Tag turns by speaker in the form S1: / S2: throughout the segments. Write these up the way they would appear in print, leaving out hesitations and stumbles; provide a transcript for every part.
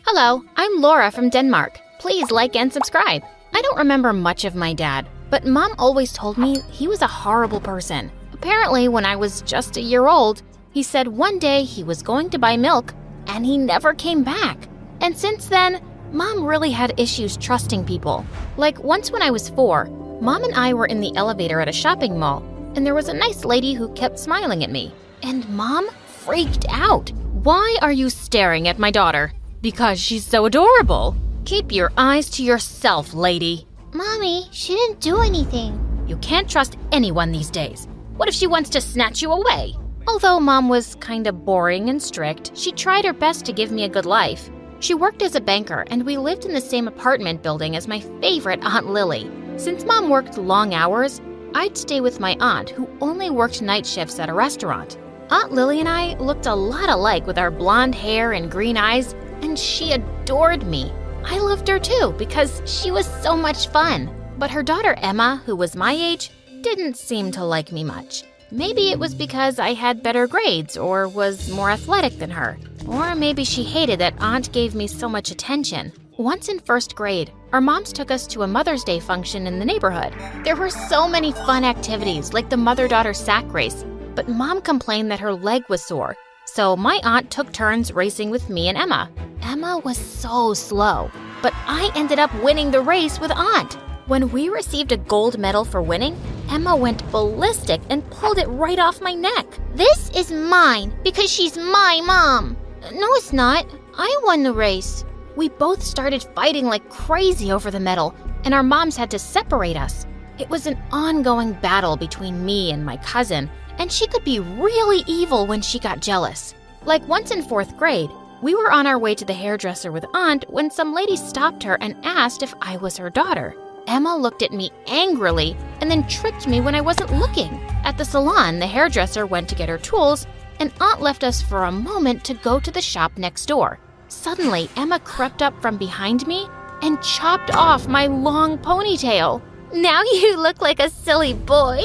S1: Hello, I'm Laura from Denmark. Please like and subscribe. I don't remember much of my dad, but Mom always told me he was a horrible person. Apparently, when I was just a year old, he said one day he was going to buy milk, and he never came back. And since then, Mom really had issues trusting people. Like once when I was 4, Mom and I were in the elevator at a shopping mall, and there was a nice lady who kept smiling at me. And Mom freaked out. Why are you staring at my daughter? Because she's so adorable. Keep your eyes to yourself, lady.
S2: Mommy, she didn't do anything.
S1: You can't trust anyone these days. What if she wants to snatch you away? Although Mom was kind of boring and strict, she tried her best to give me a good life. She worked as a banker, and we lived in the same apartment building as my favorite Aunt Lily. Since Mom worked long hours, I'd stay with my aunt, who only worked night shifts at a restaurant. Aunt Lily and I looked a lot alike with our blonde hair and green eyes, and she adored me. I loved her too because she was so much fun. But her daughter Emma, who was my age, didn't seem to like me much. Maybe it was because I had better grades or was more athletic than her. Or maybe she hated that Aunt gave me so much attention. Once in first grade, our moms took us to a Mother's Day function in the neighborhood. There were so many fun activities like the mother-daughter sack race, but Mom complained that her leg was sore. So my aunt took turns racing with me and Emma. Emma was so slow, but I ended up winning the race with Aunt. When we received a gold medal for winning, Emma went ballistic and pulled it right off my neck.
S2: This is mine because she's my mom.
S1: No, it's not. I won the race. We both started fighting like crazy over the medal, and our moms had to separate us. It was an ongoing battle between me and my cousin, and she could be really evil when she got jealous. Like once in 4th grade, we were on our way to the hairdresser with Aunt when some lady stopped her and asked if I was her daughter. Emma looked at me angrily and then tricked me when I wasn't looking. At the salon, the hairdresser went to get her tools, and Aunt left us for a moment to go to the shop next door. Suddenly, Emma crept up from behind me and chopped off my long ponytail.
S2: Now you look like a silly boy.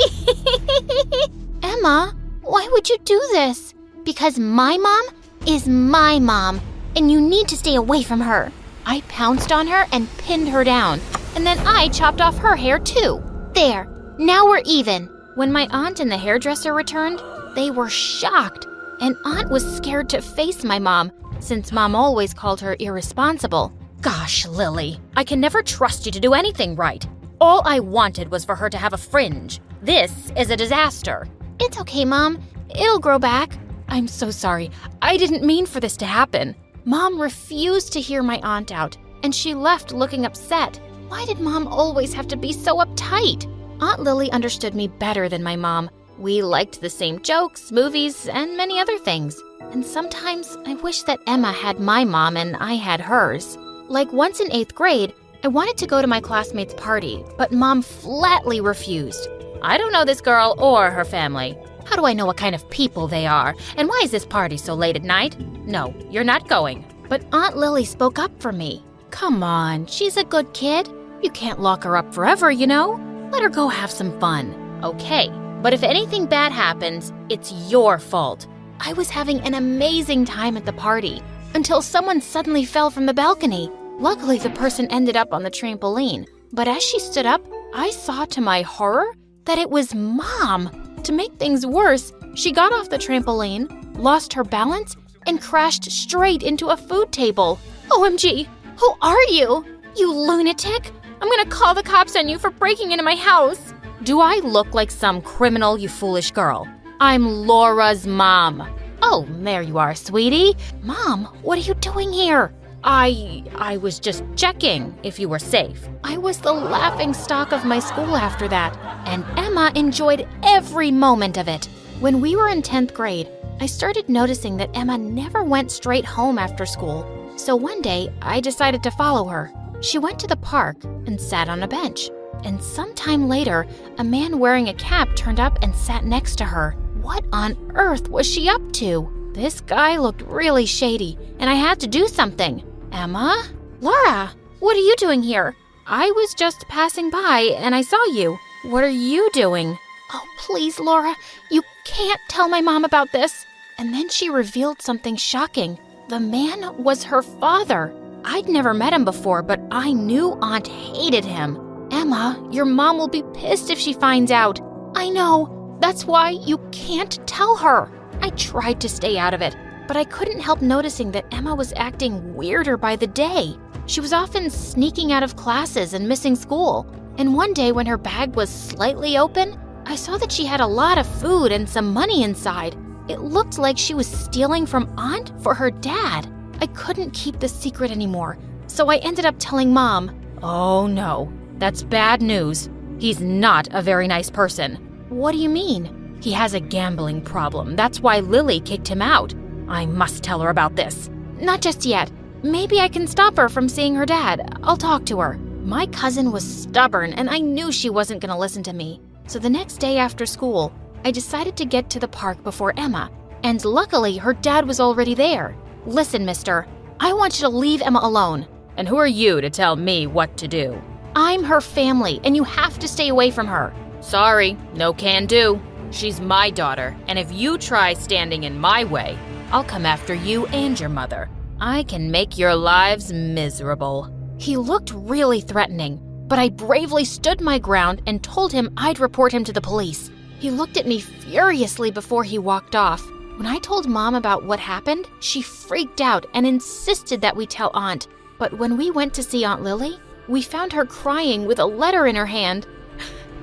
S1: Emma, why would you do this?
S2: Because my mom is my mom, and you need to stay away from her.
S1: I pounced on her and pinned her down, and then I chopped off her hair too.
S2: There, now we're even.
S1: When my aunt and the hairdresser returned, they were shocked, and Aunt was scared to face my mom, since Mom always called her irresponsible. Gosh, Lily, I can never trust you to do anything right. All I wanted was for her to have a fringe. This is a disaster.
S2: It's okay, Mom. It'll grow back.
S1: I'm so sorry. I didn't mean for this to happen. Mom refused to hear my aunt out, and she left looking upset. Why did Mom always have to be so uptight? Aunt Lily understood me better than my mom. We liked the same jokes, movies, and many other things. And sometimes I wish that Emma had my mom and I had hers. Like once in 8th grade, I wanted to go to my classmate's party, but Mom flatly refused. I don't know this girl or her family. How do I know what kind of people they are? And why is this party so late at night? No, you're not going. But Aunt Lily spoke up for me. Come on, she's a good kid. You can't lock her up forever, you know? Let her go have some fun. Okay, but if anything bad happens, it's your fault. I was having an amazing time at the party until someone suddenly fell from the balcony. Luckily, the person ended up on the trampoline. But as she stood up, I saw to my horror that it was Mom. To make things worse, she got off the trampoline, lost her balance, and crashed straight into a food table. OMG, who are you? You lunatic! I'm gonna call the cops on you for breaking into my house. Do I look like some criminal, you foolish girl? I'm Laura's mom. Oh, there you are, sweetie. Mom, what are you doing here? I was just checking if you were safe. I was the laughingstock of my school after that, and Emma enjoyed every moment of it. When we were in 10th grade, I started noticing that Emma never went straight home after school. So one day, I decided to follow her. She went to the park and sat on a bench. And sometime later, a man wearing a cap turned up and sat next to her. What on earth was she up to? This guy looked really shady, and I had to do something. Emma? Laura, what are you doing here? I was just passing by and I saw you. What are you doing? Oh, please, Laura, you can't tell my mom about this. And then she revealed something shocking. The man was her father. I'd never met him before, but I knew Aunt hated him. Emma, your mom will be pissed if she finds out. I know. That's why you can't tell her. I tried to stay out of it, but I couldn't help noticing that Emma was acting weirder by the day. She was often sneaking out of classes and missing school. And one day when her bag was slightly open, I saw that she had a lot of food and some money inside. It looked like she was stealing from Aunt for her dad. I couldn't keep the secret anymore, so I ended up telling Mom. Oh no, that's bad news. He's not a very nice person. What do you mean? He has a gambling problem. That's why Lily kicked him out. I must tell her about this. Not just yet. Maybe I can stop her from seeing her dad. I'll talk to her. My cousin was stubborn, and I knew she wasn't going to listen to me. So the next day after school, I decided to get to the park before Emma, and luckily her dad was already there. Listen, mister, I want you to leave Emma alone. And who are you to tell me what to do? I'm her family, and you have to stay away from her. Sorry, no can do. She's my daughter, and if you try standing in my way, I'll come after you and your mother. I can make your lives miserable. He looked really threatening, but I bravely stood my ground and told him I'd report him to the police. He looked at me furiously before he walked off. When I told Mom about what happened, she freaked out and insisted that we tell Aunt. But when we went to see Aunt Lily, we found her crying with a letter in her hand.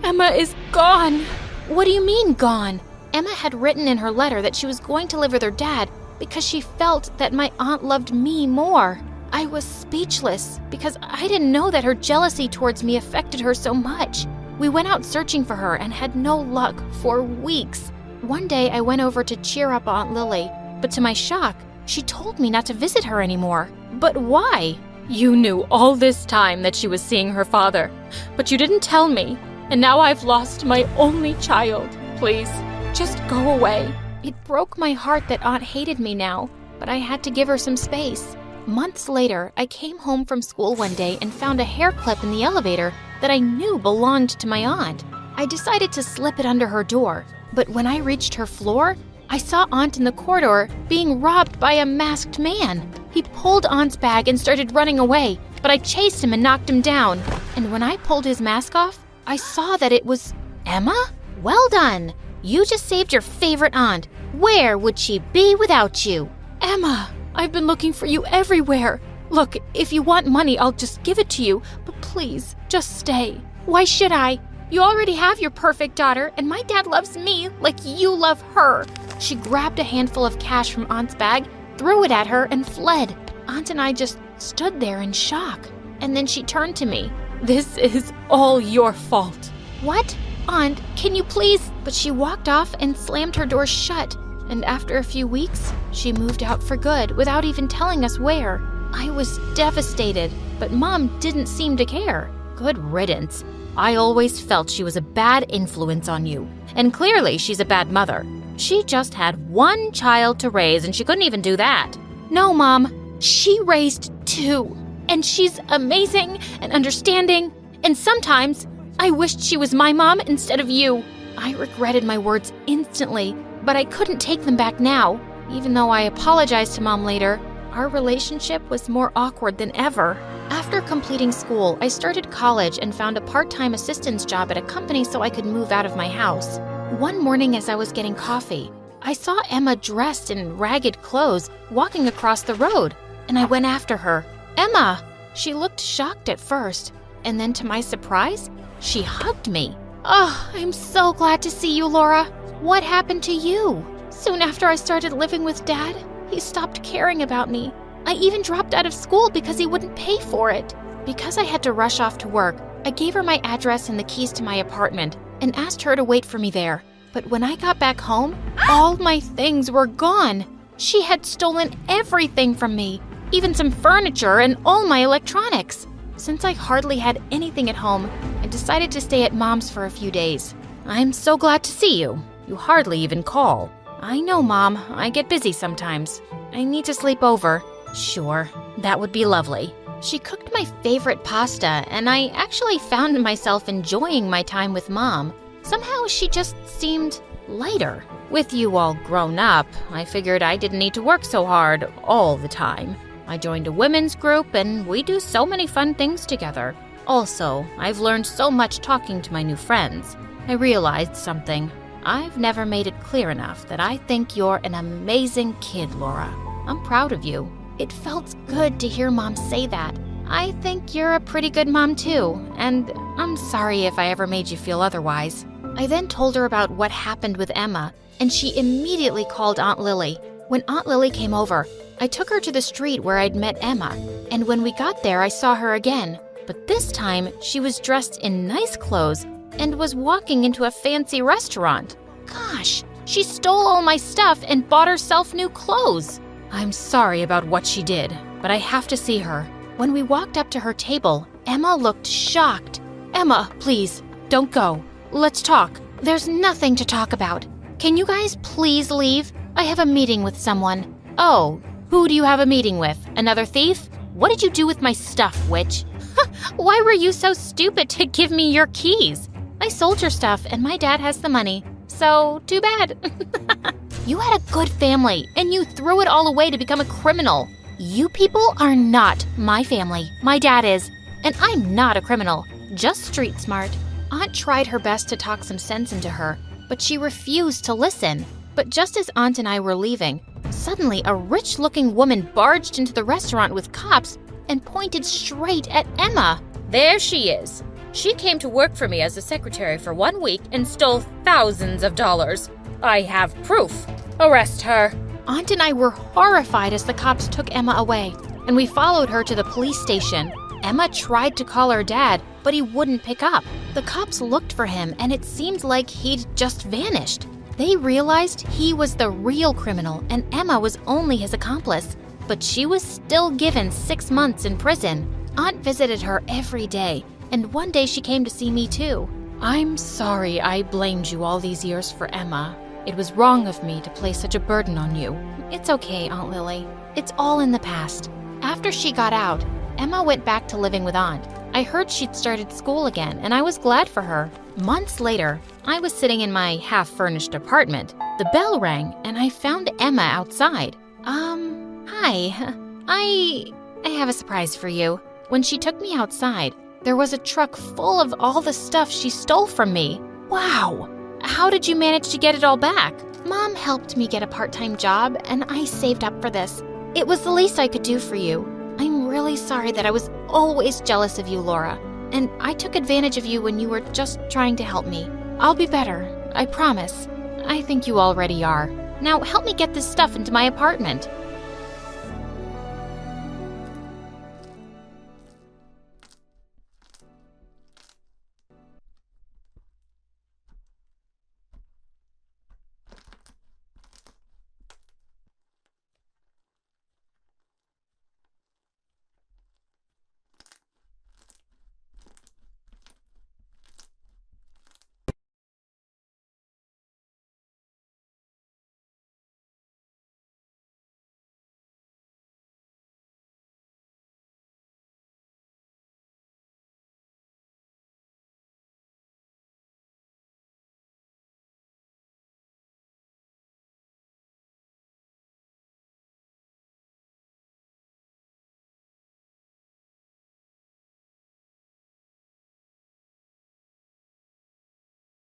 S1: Emma is gone. What do you mean, gone? Emma had written in her letter that she was going to live with her dad because she felt that my aunt loved me more. I was speechless because I didn't know that her jealousy towards me affected her so much. We went out searching for her and had no luck for weeks. One day I went over to cheer up Aunt Lily, but to my shock, she told me not to visit her anymore. But why? You knew all this time that she was seeing her father, but you didn't tell me. And now I've lost my only child. Please, just go away. It broke my heart that Aunt hated me now, but I had to give her some space. Months later, I came home from school one day and found a hair clip in the elevator that I knew belonged to my aunt. I decided to slip it under her door, but when I reached her floor, I saw Aunt in the corridor being robbed by a masked man. He pulled Aunt's bag and started running away, but I chased him and knocked him down. And when I pulled his mask off, I saw that it was Emma? Well done! You just saved your favorite aunt. Where would she be without you? Emma, I've been looking for you everywhere. Look, if you want money, I'll just give it to you, but please, just stay. Why should I? You already have your perfect daughter, and my dad loves me like you love her. She grabbed a handful of cash from Aunt's bag, threw it at her, and fled. Aunt and I just stood there in shock. And then she turned to me. This is all your fault. What? Aunt, can you please? But she walked off and slammed her door shut. And after a few weeks, she moved out for good without even telling us where. I was devastated, but Mom didn't seem to care. Good riddance. I always felt she was a bad influence on you. And clearly she's a bad mother. She just had one child to raise and she couldn't even do that. No, Mom. She raised two. And she's amazing and understanding. And sometimes I wished she was my mom instead of you. I regretted my words instantly, but I couldn't take them back now. Even though I apologized to Mom later, our relationship was more awkward than ever. After completing school, I started college and found a part-time assistance job at a company so I could move out of my house. One morning as I was getting coffee, I saw Emma dressed in ragged clothes walking across the road, and I went after her. Emma! She looked shocked at first, and then to my surprise, she hugged me. Oh, I'm so glad to see you, Laura. What happened to you? Soon after I started living with Dad, he stopped caring about me. I even dropped out of school because he wouldn't pay for it. Because I had to rush off to work, I gave her my address and the keys to my apartment and asked her to wait for me there. But when I got back home, all my things were gone. She had stolen everything from me, even some furniture and all my electronics. Since I hardly had anything at home, I decided to stay at Mom's for a few days. I'm so glad to see you. You hardly even call. I know, Mom. I get busy sometimes. I need to sleep over. Sure, that would be lovely. She cooked my favorite pasta, and I actually found myself enjoying my time with Mom. Somehow she just seemed lighter. With you all grown up, I figured I didn't need to work so hard all the time. I joined a women's group, and we do so many fun things together. Also, I've learned so much talking to my new friends. I realized something. I've never made it clear enough that I think you're an amazing kid, Laura. I'm proud of you. It felt good to hear Mom say that. I think you're a pretty good mom too, and I'm sorry if I ever made you feel otherwise. I then told her about what happened with Emma, and she immediately called Aunt Lily. When Aunt Lily came over, I took her to the street where I'd met Emma, and when we got there, I saw her again. But this time, she was dressed in nice clothes and was walking into a fancy restaurant. Gosh, she stole all my stuff and bought herself new clothes. I'm sorry about what she did, but I have to see her. When we walked up to her table, Emma looked shocked. Emma, please, don't go. Let's talk. There's nothing to talk about. Can you guys please leave? I have a meeting with someone. Oh, who do you have a meeting with? Another thief? What did you do with my stuff, witch? Why were you so stupid to give me your keys? I sold your stuff and my dad has the money. So, too bad. You had a good family and you threw it all away to become a criminal. You people are not my family. My dad is. And I'm not a criminal, just street smart. Aunt tried her best to talk some sense into her, but she refused to listen. But just as Aunt and I were leaving, suddenly a rich-looking woman barged into the restaurant with cops and pointed straight at Emma. There she is. She came to work for me as a secretary for 1 week and stole thousands of dollars. I have proof. Arrest her. Aunt and I were horrified as the cops took Emma away, and we followed her to the police station. Emma tried to call her dad, but he wouldn't pick up. The cops looked for him, and it seemed like he'd just vanished. They realized he was the real criminal, and Emma was only his accomplice. But she was still given 6 months in prison. Aunt visited her every day, and one day she came to see me too. I'm sorry I blamed you all these years for Emma. It was wrong of me to place such a burden on you. It's okay, Aunt Lily. It's all in the past. After she got out, Emma went back to living with Aunt. I heard she'd started school again, and I was glad for her. Months later, I was sitting in my half-furnished apartment. The bell rang, and I found Emma outside. Hi. I have a surprise for you. When she took me outside, there was a truck full of all the stuff she stole from me. Wow! How did you manage to get it all back? Mom helped me get a part-time job, and I saved up for this. It was the least I could do for you. I'm really sorry that I was always jealous of you, Laura, and I took advantage of you when you were just trying to help me. I'll be better, I promise. I think you already are. Now help me get this stuff into my apartment.